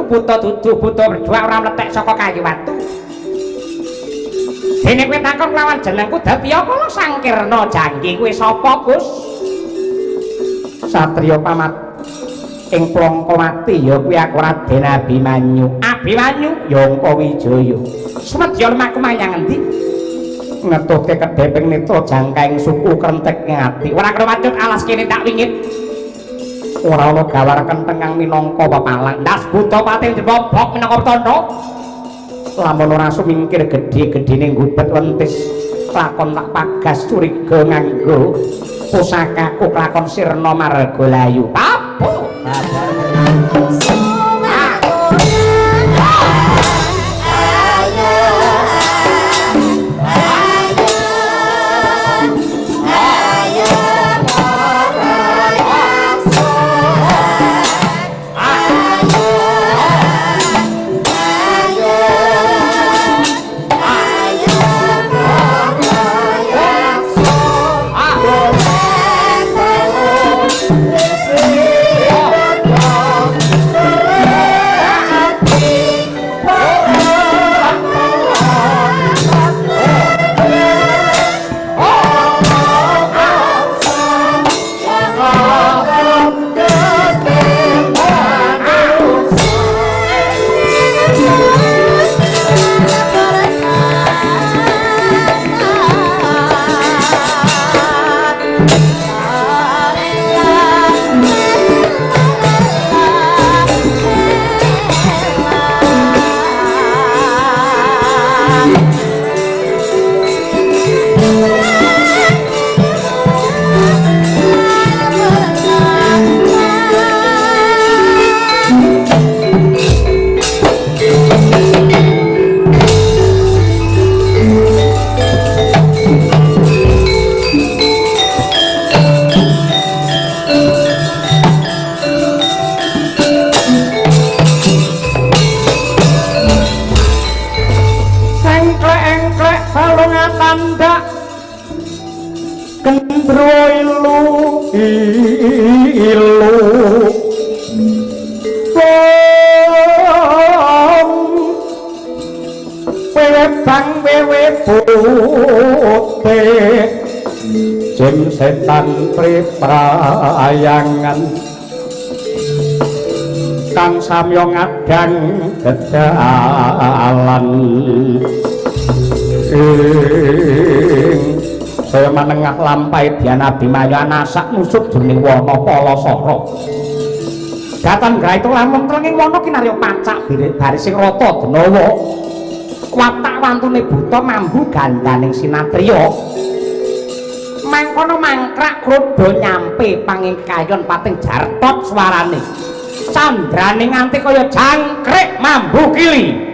buta dudu buta berjuang ora mletek saka kayu watu. Dene kowe takon lawan jenengku dadi apa lho Sangkirna Jangki kowe sapa Gus? Satriya pamat ing Plangkawati ya kuwi aku Raden Abimanyu. Abimanyu ya Angka Wijaya. Semedya lumaku mayang endi? Ngetutke kedheping netra jangkaing suku krentek ati. Ora kena macut alas kene tak wingit. Ora ana gawar kentengang minangka pepalang. Ndas buta pati dibobok minangka tandha. Lamun ora sumingkir gedhe-gedhene ngubet lentis lakon tak pagas curiga nganggo pusakaku lakon sirna margalayu. Papo. Setan priprayangan kang samya ngadang gedalan saya menengah lampai Dian Abimanyu anasak nusuk jroning wana Palasara datan gra itu lamun trenging wana kinarya pacak baris sing rata denawa watak wantune buta mambu gandaning sinatriya mangkono mangkrak krodha nyampe pangingkayon pating jartot swarane candrane nganti kaya jangkrik mambu kili.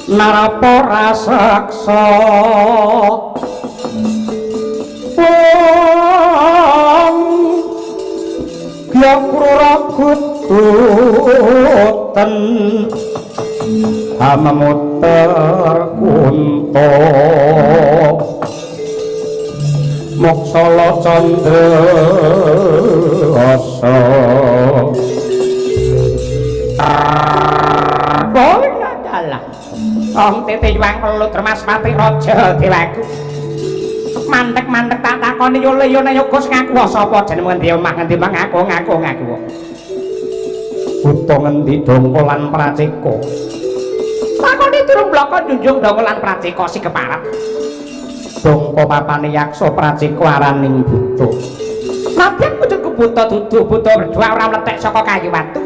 narapara saksa Gyakruragutten Hamamuter kunto Moksala Candra asa Bola dalah Om tete yuang kelut remas mati raja dewaku Mandek-mandek tak takoni yole-yole yogos ngaku sapa jeneng ngendi omah ngendi ngaku Buta ngendi dongkolan praceka Takoni turun bloko junjung dongkolan praceka si keparat Dongko papane yaksa praceka araning buta Nadyan kudu buta dudu buta berdua ora mletek saka kayu watu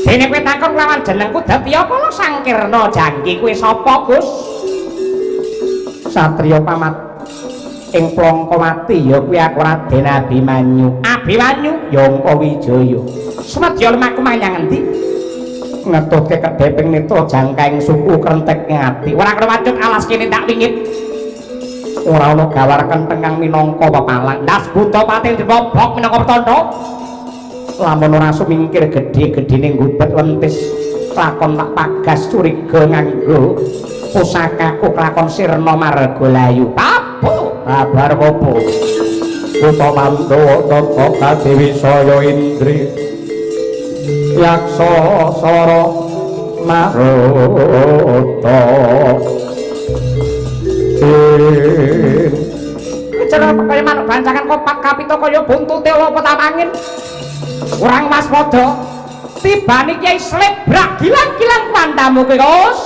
Dene kowe takon lawan jenengku Datyakala Sangkirna Jangki kowe sapa Gus Satriya pamat ing Plangkawati ya kuwi aku Raden Abimanyu. Abimanyu Yangka Wijaya. Semedya lumaku manyang endi? Ngetutke kedheping netra jangkaing suku krentek ngati. Ora kena wacut alas kene tak wingit. Ora ana gawar kentengang minangka pepalang. Das buta pating dibobok minangka petandha. Lamun ora sumingkir gedhe-gedhene ngubet lentis lakon tak pagas curiga nganggo pusakaku kelakon sirna margalayu Papo kabar apa Buta Mandawa Tata Kadewi Saya Indri Yaksa Sara Maruta Cara kaya manuk bancangan kopak kapita kaya buntute apa tamangin Urang waspada tibane Kyai Slebrak gilang-gilang pandamu kowe Gus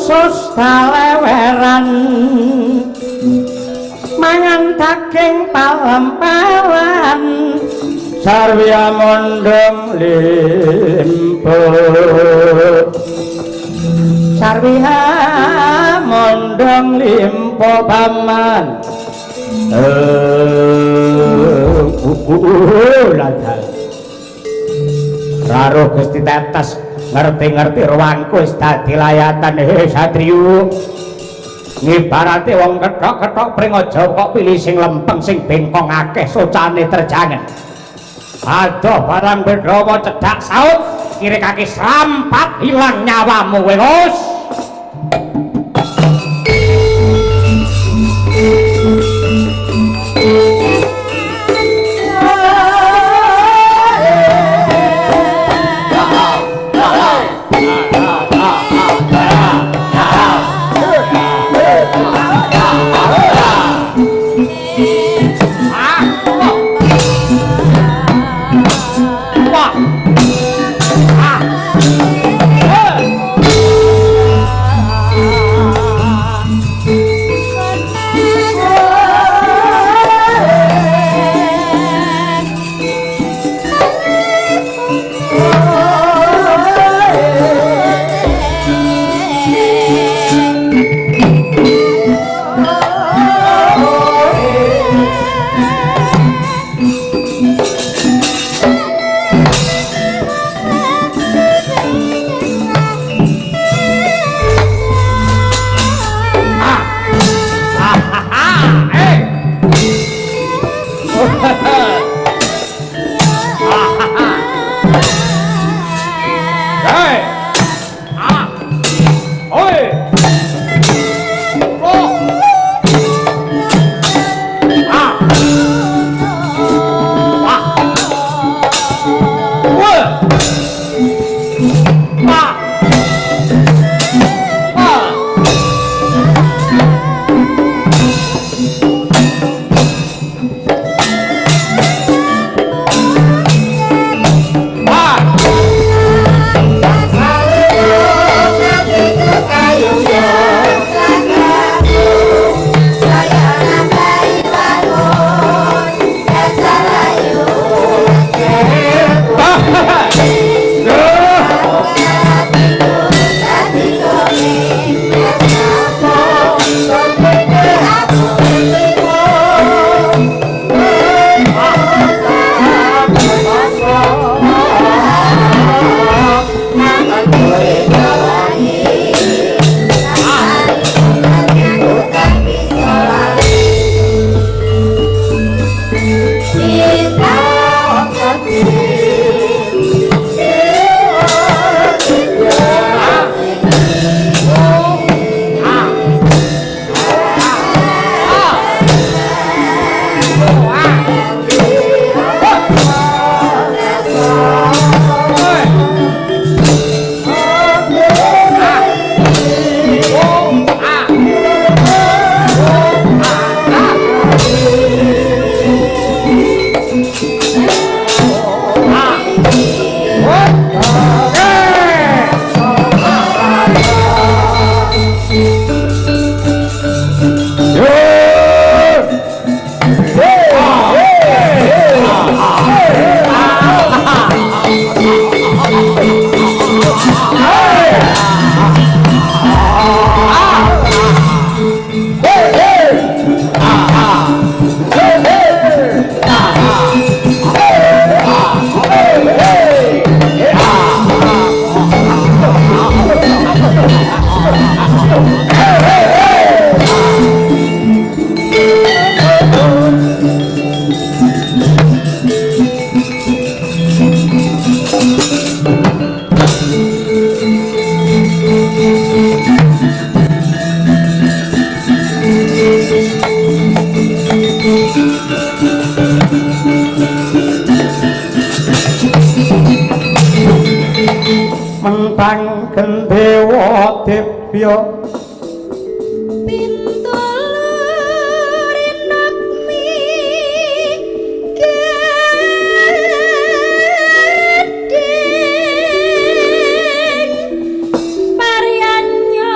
usus taleweran mangan daging palem-palem sarya mondong limpo sarya mondong limpo paman ladal Raro Gusti Tetes ngerti-ngerti ruangku wis dadi layatan satriya ngibarate wong kethok-kethok pringaja kok pilih sing lempeng sing bengkong akeh socane terjangan adoh barang Bedrawa cedhak saut kiri kaki serampat hilang nyawamu wis mentang gendewa debya Paryanyo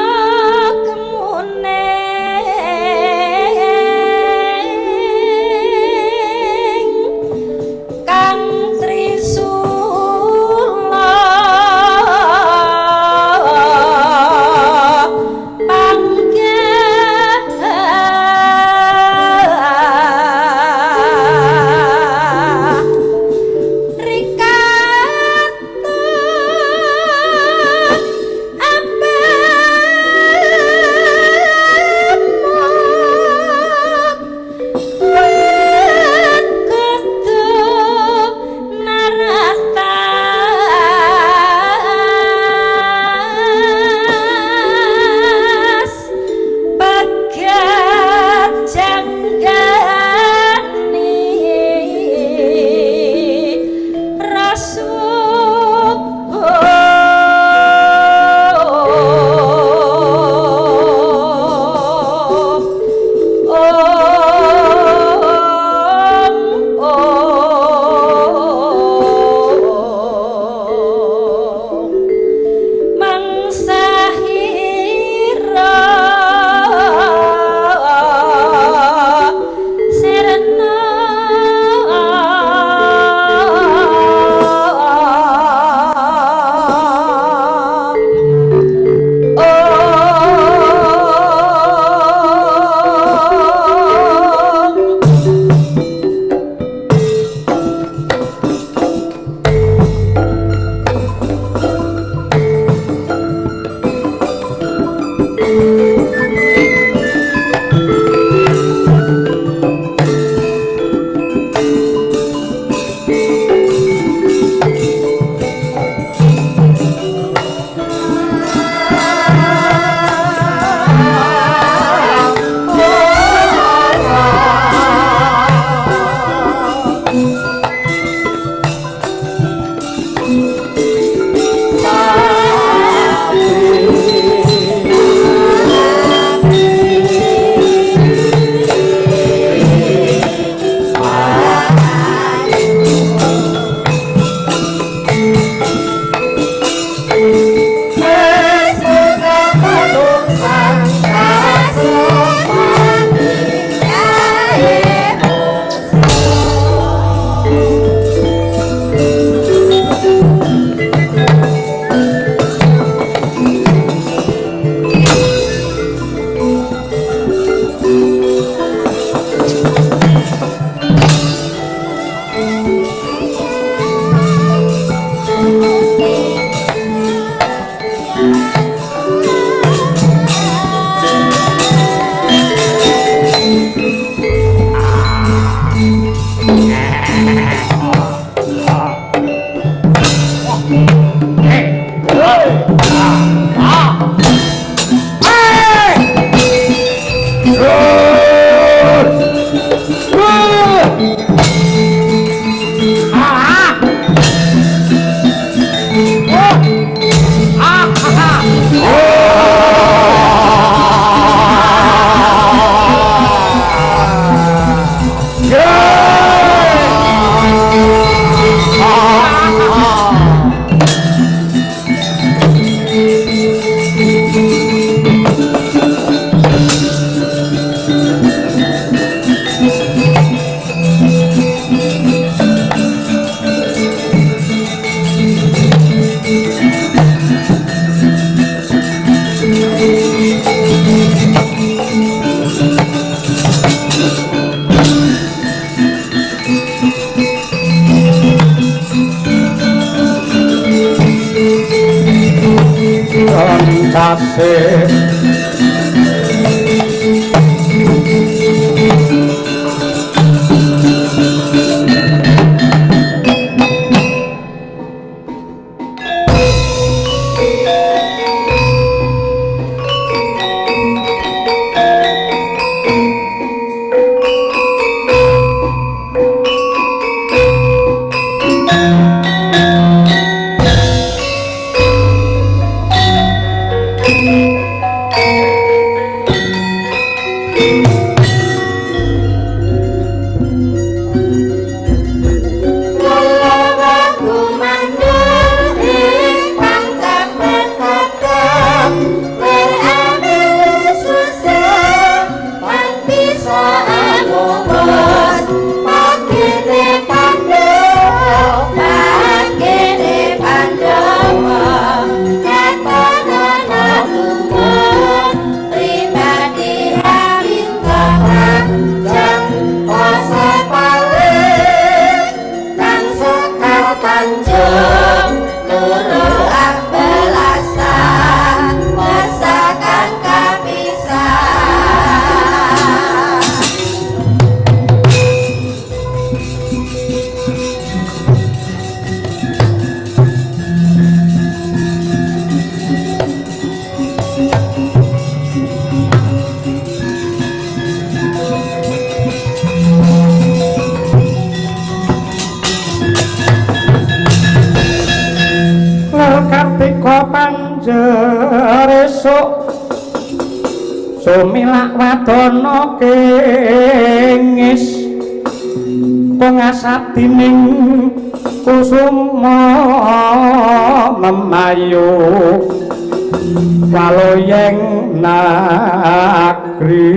Sumilak wadana kengis pengasatining kusuma memayu waloyeng nagri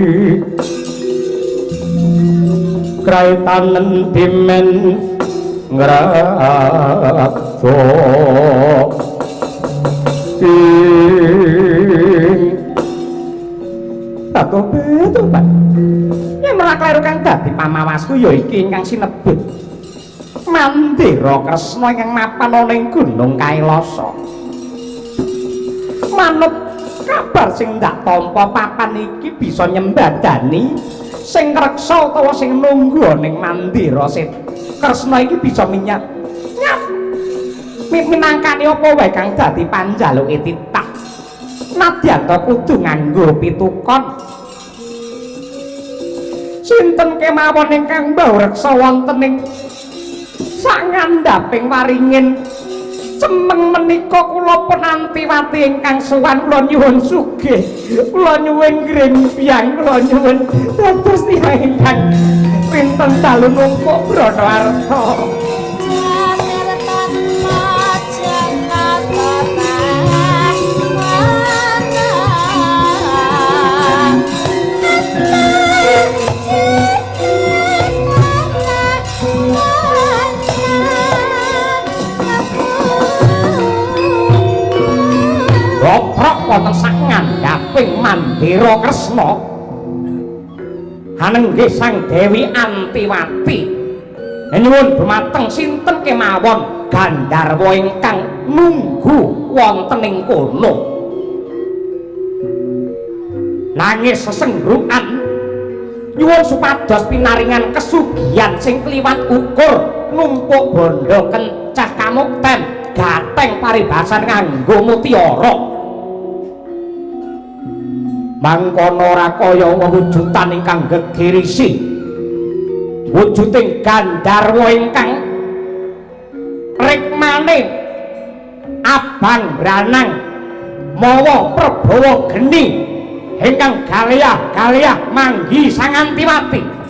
kraitanen dimen ngrabdo Tato betul, Pak. Yen ora kleru kang dadi pamawasku ya iki ingkang sinebut Mandira Kresna ingkang mapan ana ing Gunung Kailasa. Manut kabar sing ndak tampa papan iki bisa nyembadani sing reksa utawa sing nunggu ning Mandira Kresna iki bisa minyak. Minangkane apa wae kang dadi panjaluke titah. Nadyan to kudu nganggo pitukon. Sinten kemawon ingkang mbah reksa wonten ing sangandhaping waringin cemeng menika kula penantiwati ingkang sowan kula nyuwun sugih, kula nyuwun grembyang, kula nyuwun dados tiyang ingkang pinten dalu numpuk brana arta. Wonten sak ngandhaping Mandira Kresna hanenggih Sang Dewi Antiwati nyuwun dumateng sinten kemawon Gandharwa ingkang nunggu wonten ing kono nangis sesenggukan nyuwun supados pinaringan kesugihan sing kliwat ukur numpuk bondo kencah kamukten gateng paribasan nganggo mutiara mangkono ora kaya wujudan ingkang gegirisi wujuding Gandharwa ingkang rikmane abang branang mawa prabawa geni ingkang galyah-galyah manggi Sang Antiwati.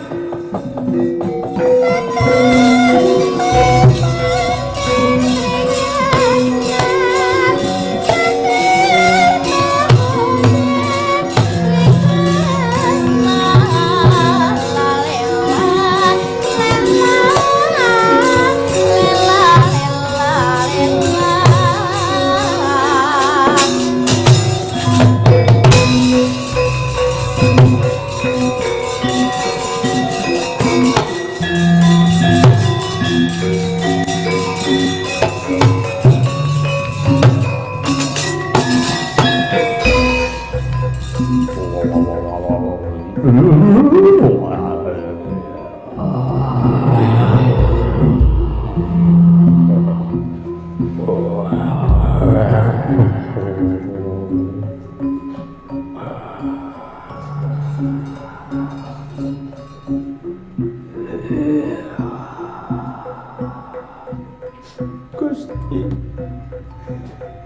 Gusti,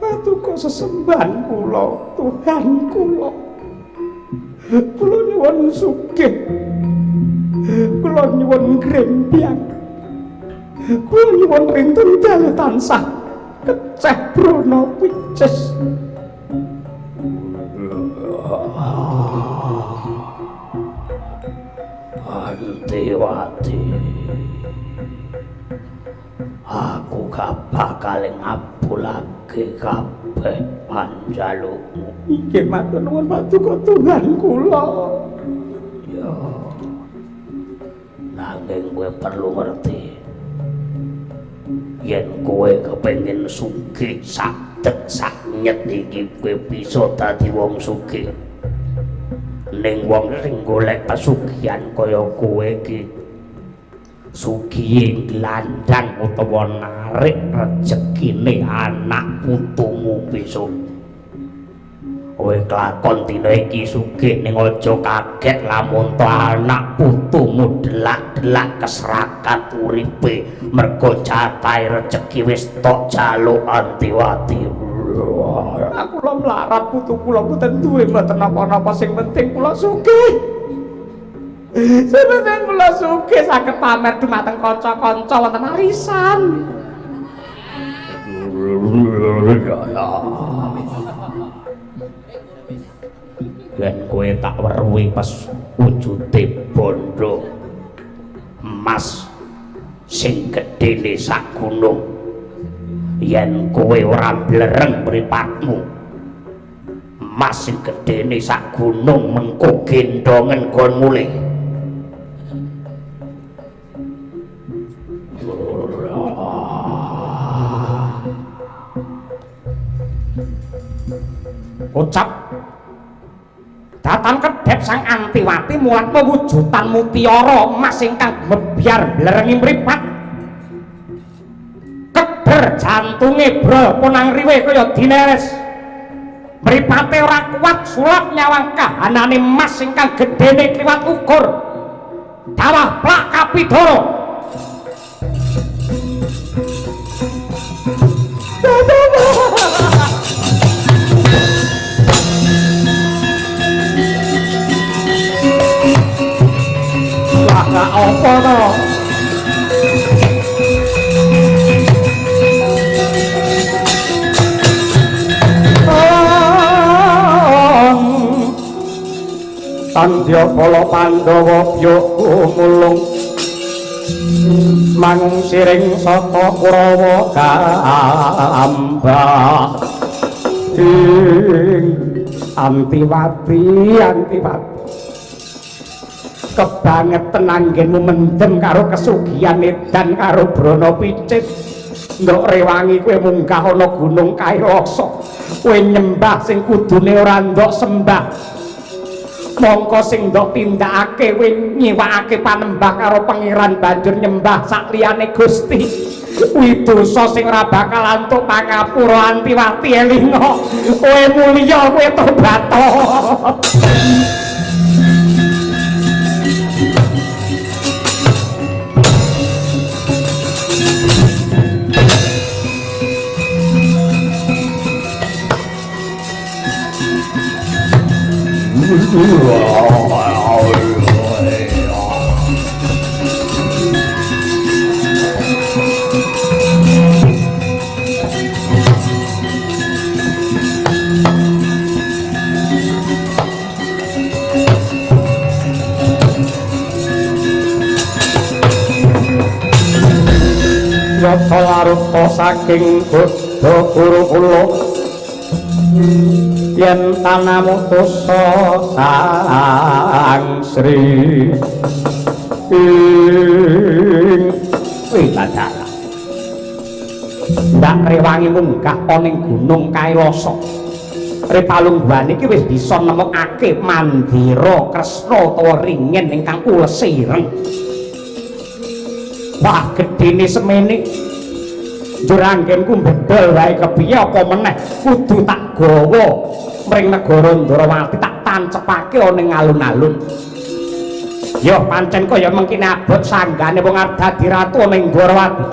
paduka sesembahan kula, Tuhan kula. Kula nyuwun sugih. Kula nyuwun grembyang. Kula nyuwun rinten dalu tansah keceh brana wices. Antiwati, aku gak bakal ngabulake kabeh panjalukmu. Inggih matur nuwun paduka Tuhan kula. Ya, nanging kowe perlu ngerti, yen kowe kepengin sugih sadeg saknyet iki kowe bisa dadi wong sugih. Ning wong sing golek pesugihan kaya kowe iki sugih glandang utawa narik rejekine anak putumu besok. Kowe kelakon dina iki sugih ning aja kaget lamun to anak putumu delak-delak keserakat uripe mergo catahe rejeki wis tok jaluk Antiwati. Aku kula mlarat putu kula mboten duwe mboten napa-napa sing penting kula sugih. Sing penting kula sugih saged pamer dumateng kanca-kanca wonten arisan. Yen kowe tak weruhi pas wujude bondo emas sing gedene sak gunung, yen kowe ora blereng mripatmu, emas sing gedene sak gunung mengko gendongen kon mulih. Ucap datan kedhep Sang Antiwati mulat mewujudan mutiara emas ingkang mebyar blerengi mripat. Keder jantunge bro punang riwe kaya dineres. Mripate ora kuat sulap nyawang kahanane emas ingkang gedene kliwat ukur. Dawah plak Kapidara. Gak apa to? Tandya Bala Pandhawa Byaga mulung mangung siring saka Kurawa kambah Antiwati kebangetan anggenmu mendem karo kesugihan edan karo brana picit. Ndok rewangi kowe munggah ana gunung Kailasa, kowe nyembah sing kudune ora ndok sembah. Mongko sing ndok tindakake kowe nyiwakake panembah karo pangeran banjur nyembah sak liyane Gusti. Widosa sing ora bakal antuk pangapura Antiwati elinga kowe mulya kowe tobat. Yata laruta saking Buddha Guru kula yen tanamutusa sang Sri ing Wibacara ndak rewangi munggah ana ing Gunung Kailasa. Ripalungguhan iki wis bisa nemokake Mandira Kresna utawa ringin ingkang ulesi ireng. Wah gedene semene juranggenku mbedol wae kepiye apa meneh kudu tak gawa mring negara Ndarawati tak tancepake ana ing alun-alun. Ya pancen kaya mengkene abot sanggane wong arep dadi ratu ana ing Ndarawati.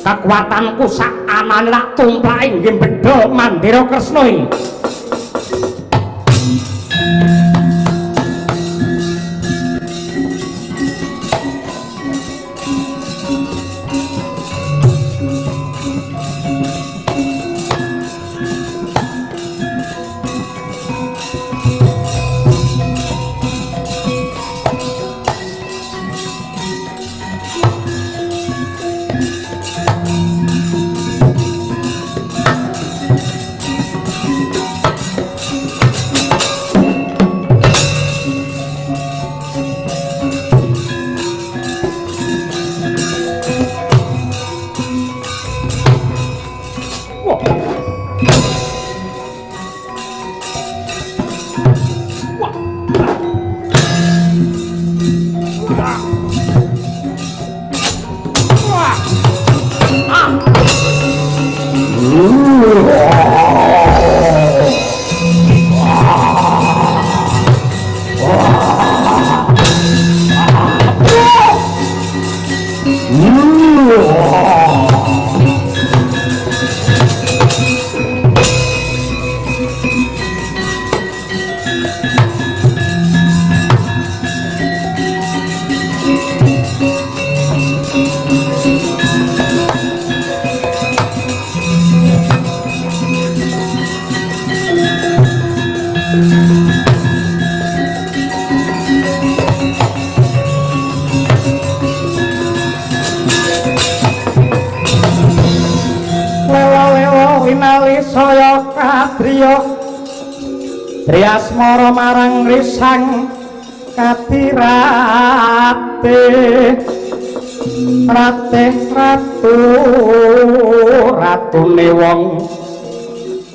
Kekuatanku sak anane tak tumplake nggih mbedol Mandira Kresna iki. Saya katriya Triasmara marang risang katirate rateh ratune wong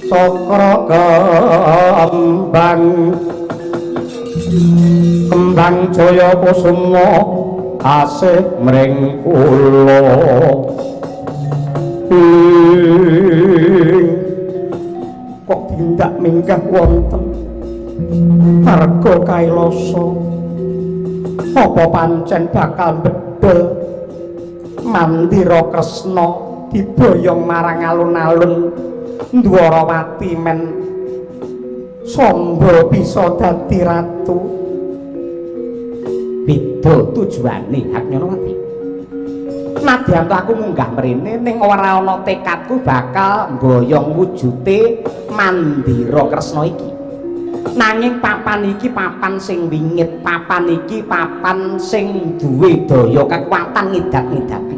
cakra kembang jaya kusuma asih mring kula kok tindak minggah wonten marga Kailasa apa pancen bakal bedol Mandira Kresna diboyong marang alun-alun Ndarawati men Samba bisa dadi ratu. Beda tujuane Haknyonowati. Nadyan aku munggah mrene ning ora ana tekadku bakal mboyong wujute Mandira Kresna iki. Nanging papan iki papan sing wingit, papan iki papan sing duwe daya kekuatan ngidat-ngidati.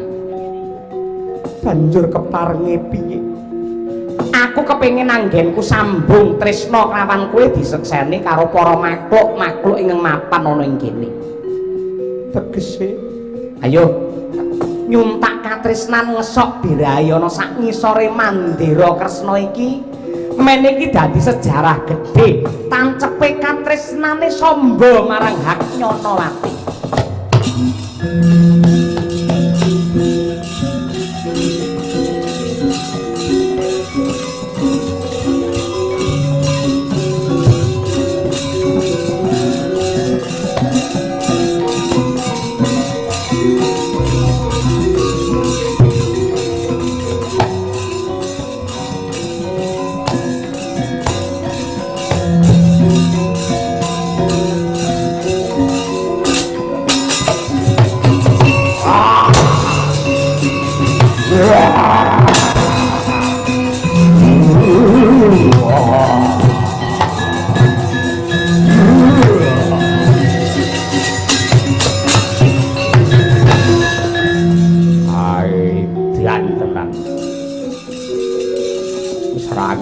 Banjur keparenge piye? Aku kepengin anggenku sambung tresna kelawan kowe disekseni karo para makhluk-makhluk ingkang mapan ana ing kene. Tegese, ayo nyuntak katresnan ngesok dirayana sak ngisore Mandira Kresna iki. Men iki dadi sejarah gedhe tancepe katresnane Samba marang Haknyonowati.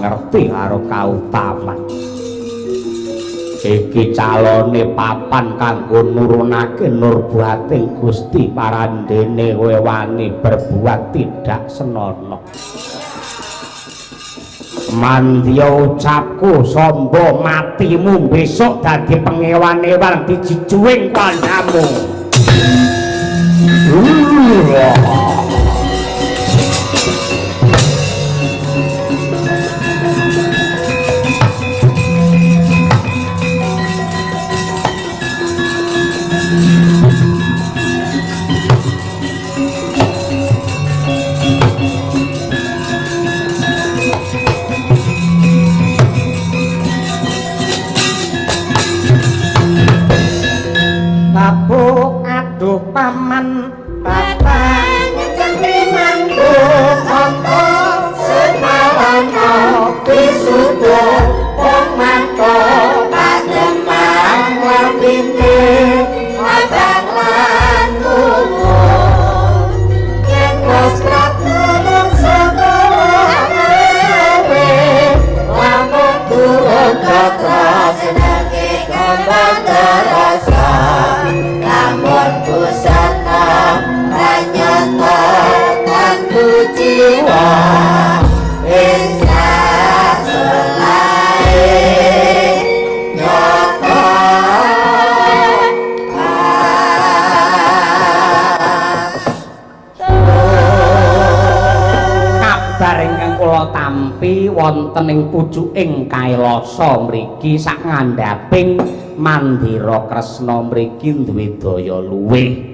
ngerti karo kautaman iki calone papan kanggo nurunake nur buating Gusti parandene kowe wani berbuat tidak senonoh mandya ucapku sombo matimu besok dadi pengewan-ewan dijijuing kandamu aduh paman papan cengkrimanku apa semalana disudo wong manto pademang lapine abang lan umur yen kos pratulung sekolah lamun turun kata senenge kembang terasa lamun pusaka ranyata kanggo jiwa bisa selae nyata kabar ingkang kula tampi wonten ing pucuking Kailasa mriki sak ngandhaping Mandira Kresna mriki duwe daya luwih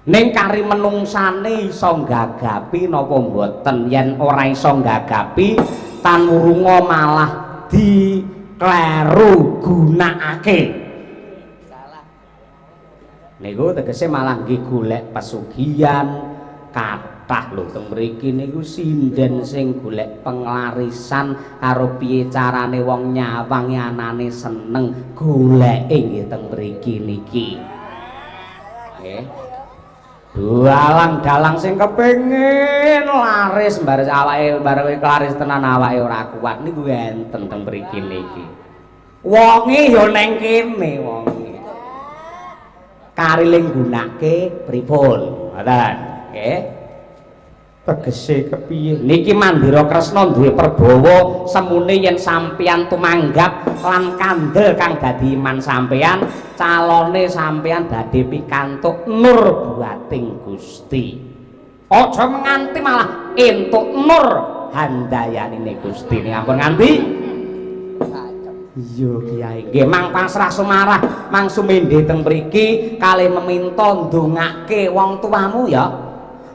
ning kari menungsane iso gagapi napa mboten yen ora iso gagapi tanurunga malah dikleru gunakake niku tegese malah nggih golek pesugihan kathah lho teng mriki niku sinden sing golek penglarisan karo piye carane wong nyawang anane seneng goleke nggih teng mriki niki nggih dalang-dalang sing kepengin laris mbares awake bareng laris tenan awake ora kuat niku enten teng mriki niki wonge ya neng kene wonge kariling gunake pripun ngoten nggih tegese kepiye niki Mandira Kresna duwe perbawa semune yen sampeyan tumanggap lan kandel kang dadi iman sampeyan calone sampeyan badhe pikantuk nur buating Gusti aja nganti malah entuk nur handayanine Gusti ning ampun nganti iya Kiai nggih mang pasrah sumarah mang sumendhe teng mriki kalih meminta ndongake wong tuamu ya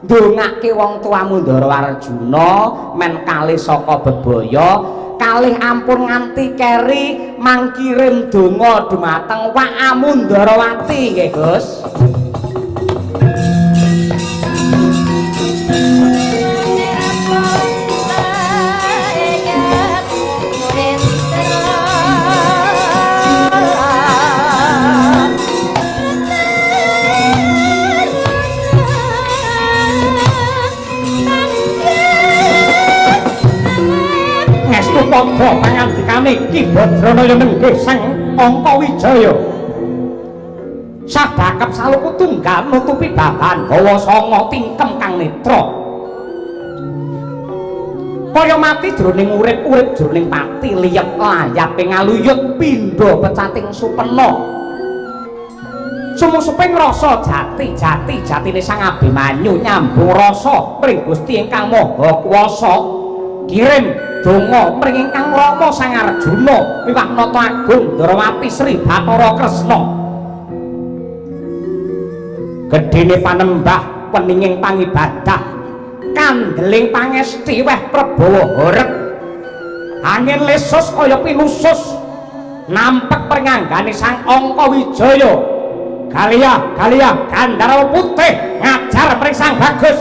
ndongake wong tuamu Ndara Warjuna men kalih saka bebaya kalih ampun nganti keri mangkirim donga dumateng Wakamu Ndarawati nggih Gus padha pangandikane Ki Badranaya nenggih Sang Angka Wijaya sadakep saluku tunggal nutupi baban hawa sanga tingkem kang netra kaya mati jroning urip-urip jroning pati liyep layape ngaluyut pindha pecating supena sumusuping rasa jati-jatine Sang Abimanyu nyambung rasa mring Gusti ingkang Maha Kuwasa kirim donga mring ingkang Rama Sang Arjuna miwah Nata Agung Ndarawati Sri Bathara Kresna gedhene panembah weninging pangibadah kandeling pangesti weh Prabawa horeg angin lesus kaya pinusus nampek pernganggane Sang Angka Wijaya Galia Gandharwa Putih ngajar mring Sang Bagus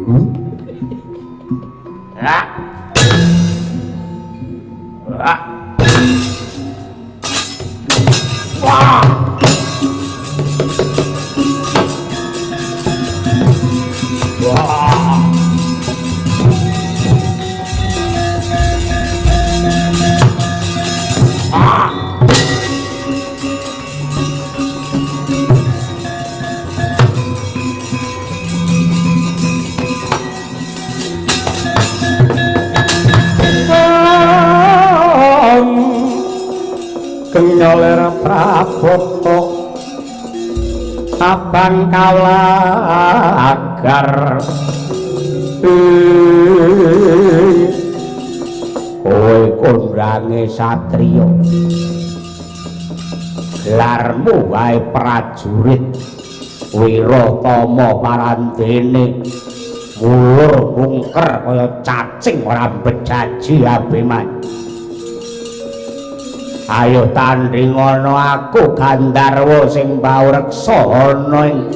Ah. Ah. Wah. Wah. Ah. Kenyoler Praboto abang kalagar kowe kondrange satriya gelarmu wae prajurit Wiratama parandene mulur mungker kaya cacing ora bejaji Abimanyu. Ayo tandhingono aku Gandharwa sing bawreksa ana ing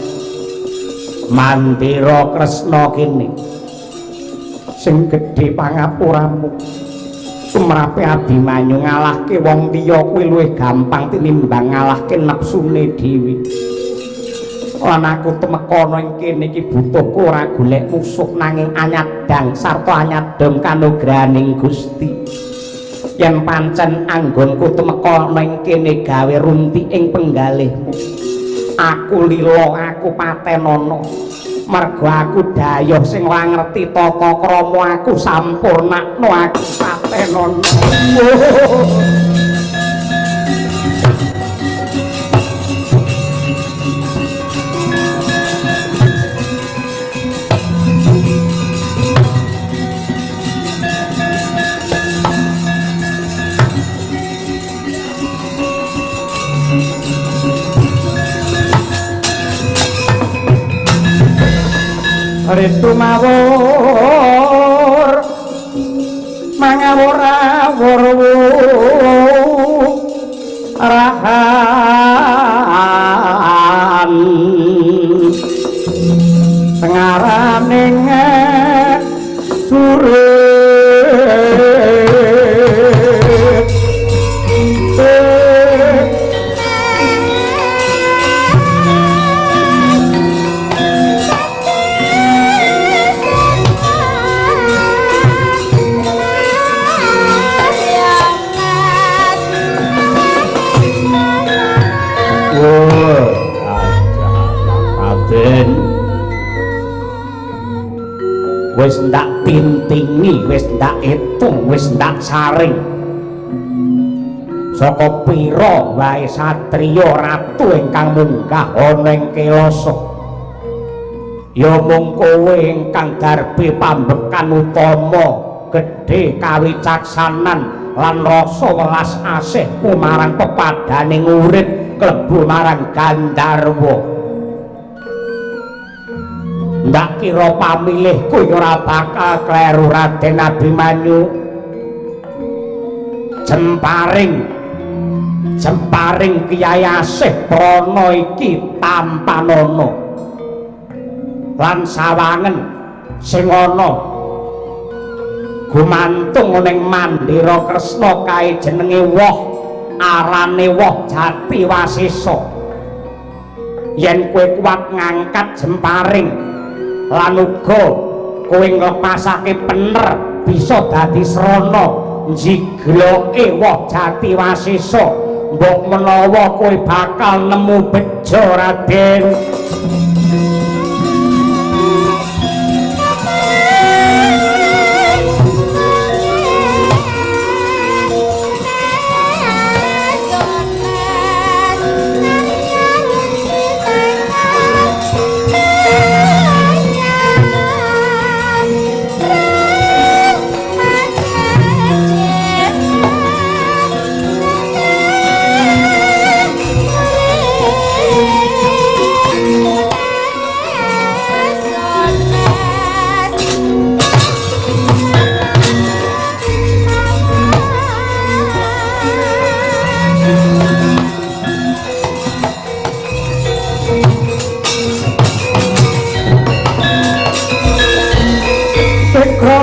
Mandira Kresna kene. Sing gedhe pangapuramu. Sumrape Abimanyu ngalahke wong liya kuwi luwih gampang tinimbang ngalahke nepsune dhewe. Lan aku temekana ing kene iki butuhku ora golek musuh nanging anyadang sarta anyadong kanugrahaning Gusti. Yen pancen anggonku temeka ning kene gawe runti ing penggalihmu aku lila aku patenana mergo aku dayuh sing ora ngerti tata krama aku sampurnakno aku patenana. Ritu mawur mangawur-awur rahan ngaraning surut wis ndak tintingi, wis ndak etung, wis ndak saring saka pira wae satriya ratu ingkang munggah ana ing Kelasa ya mung kowe ingkang garbe pambekan utama gedhe kawicaksanan lan rasa welas asihmu marang pepadaning urip klebu marang Gandharwa. Ndak kira pamilihku ora bakal kleru Raden Abimanyu. Jemparing Kyai Asih Prana iki tampanana lan sawangen sing ana gumantung ning Mandira Kresna kae jenenge woh arane woh Jati Wasesa. Yen kowe kuat ngangkat jemparing lan uga kowe nglepasake pener bisa dadi srana njigloke woh Jati Wasesa mbok menawa kowe bakal nemu bejo Raden.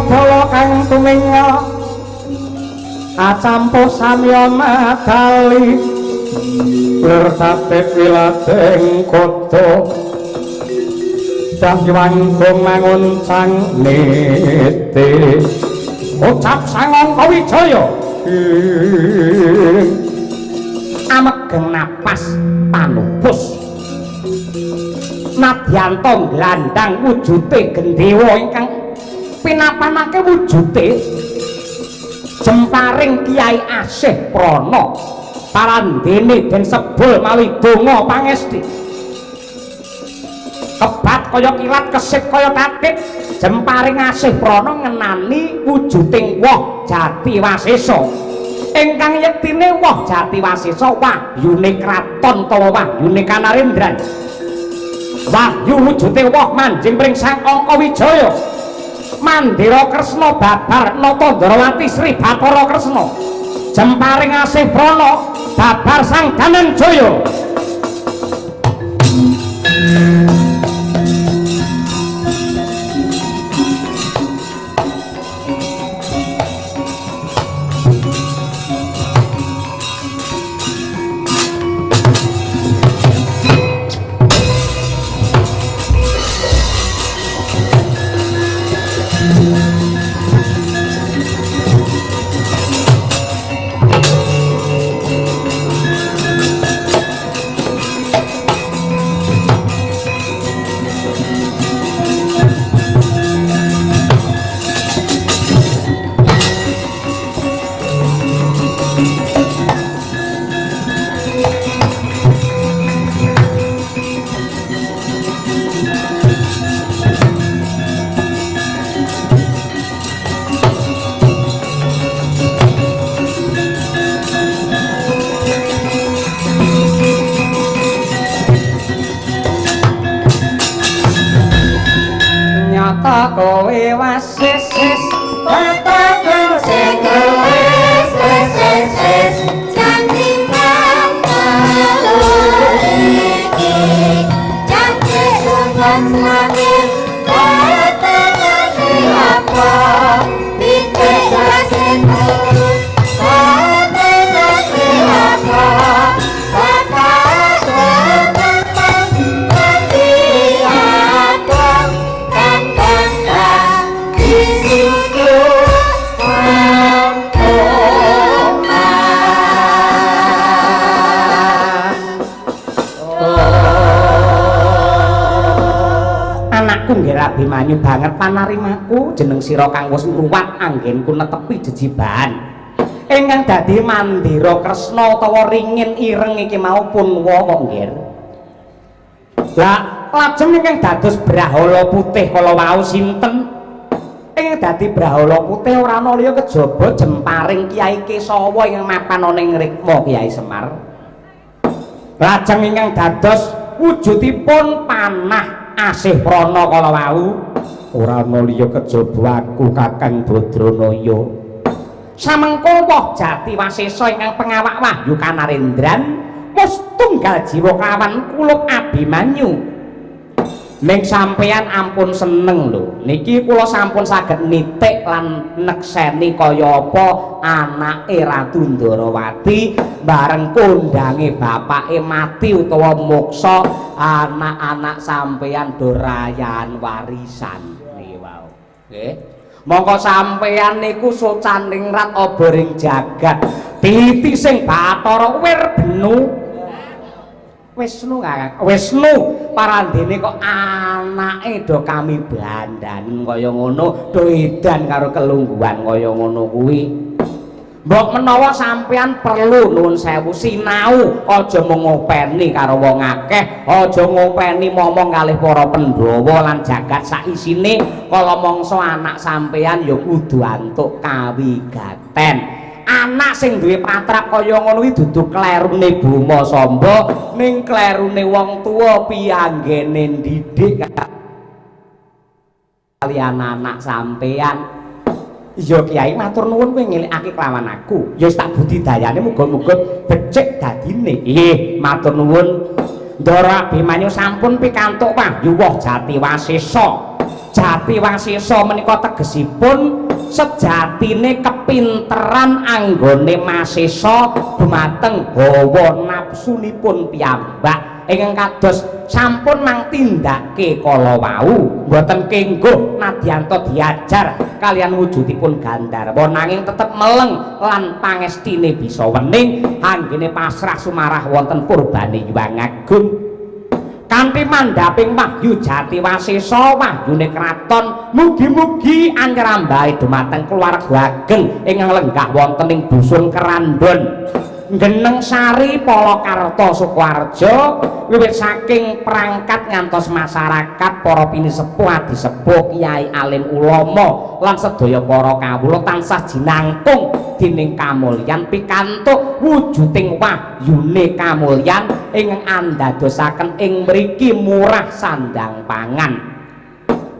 bala kang tuminga acampuh samya madali lir tapik wiladeng koto dahyanggung manguncang niti ucap sangon kawijaya amegeng napas panupus nadyanto glandang wujute gendhewa ingkang pinapanake wujute jemparing Kiai Asih Prana parandene den sebul mawi donga pangesti kebat kaya kilat kesip kaya tatik jemparing Asih Prana ngenani wujuding woh Jati Wasesa ingkang yektine woh Jati Wasesa wahyune kraton utawa wahyune Kanarendran wahyu wujude woh manjing pring Sang Angkawijaya Mandira Kresna babar Natandrawati Sri Bathara Kresna jemparing Asih Prana babar Sang Dananjaya kowe wasis Batakan sekeles les janting iki janting sungan selangit batakan apa pikir rasenku batakan apa nggih Abimanyu banget panarimaku jeneng sira kang wis ngruwat anggenku netepi jejibahan ingkang dadi Mandira Kresna utawa ringin ireng iki mau punwa kok nggih lah lajeng ingkang dados Brahala Putih kala wau sinten ingkang dadi Brahala Putih ora ana liya kejaba jemparing Kiai Kesawa ingkang mapan ana ing Rikma Kiai Semar lajeng ingkang dados wujudipun panah Asih Prana kala wau ora ana liya kejaba aku Kakang Badranaya samengko woh Jati Wasesa ingkang pengawak wahyu Kanarendran wis tunggal jiwa kawan kula Abimanyu ning sampeyan ampun seneng lho niki kula sampun saged nitik lan nekseni kaya apa anake Ratu Ndarawati bareng kondange bapake mati utawa moksa anak-anak sampeyan dorayan warisan niki wau nggih mongko sampeyan niku socaning rat oboring jagat titi sing Bathara Wirbenu Wisnu Kakang Wisnu parandene kok anake do kami bandan kaya ngono do edan karo kelungguhan kaya ngono kuwi mbok menawa sampeyan perlu nuwun sewu sinau aja mung ngopeni karo wong akeh aja ngopeni momong kalih para Pandhawa lan jagat sak isine kala mangsa anak sampeyan ya kudu antuk kawigaten anak sing duwe patrap kaya ngono kuwi dudu klerune Boma Samba ning klerune wong tuwa piyanggene ndidik kaliyan anak sampeyan. Iya Kiai matur nuwun kowe ngelikake kelawan aku ya wis tak budidayane muga-muga becik dadine nggih matur nuwun Ndara Abimanyu sampun pikantuk wahyu woh Jati Wasesa Jatiwasesa menika tegesipun sejatine kepinteran anggone Masesa dumateng hawa nafsunipun piyambak ingkang kados sampun mang tindake kala wau mboten kenggo nadyanto diajar kalian wujudipun Gandharwa nanging tetep meleng lan pangestine bisa wening anggene pasrah sumarah wonten purbane Hyang Agung kanthi mandhaping wahyu Jatiwasesa wahyune kraton mugi-mugi anyrambahe dumateng keluarga ageng ingkang lenggah wonten ing dusun Kerandon Geneng Sari Palakarta Sukoharjo wiwit saking perangkat ngantos masyarakat para pinisepuh adisepuh kiai alim ulama lan sedaya para kawula tansah jinangtung dening kamulyan pikantuk wujuding wahyune kamulyan ingkang andadosaken ing mriki murah sandang pangan.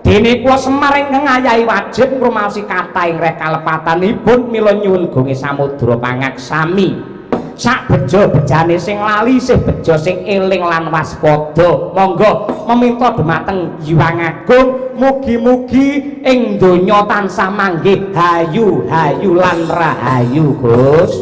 Dene kula Semar ingkang ayahi wajib ngrumaosi kathah ing rek kalepatanipun mila nyuwun gonge samudra pangaksami. Sak bejo-bejane sing lali sih bejo sing eling lan waspada monggo meminta dumateng Hyang Agung mugi-mugi ing donya tansah manggih hayu-hayu lan rahayu Gus.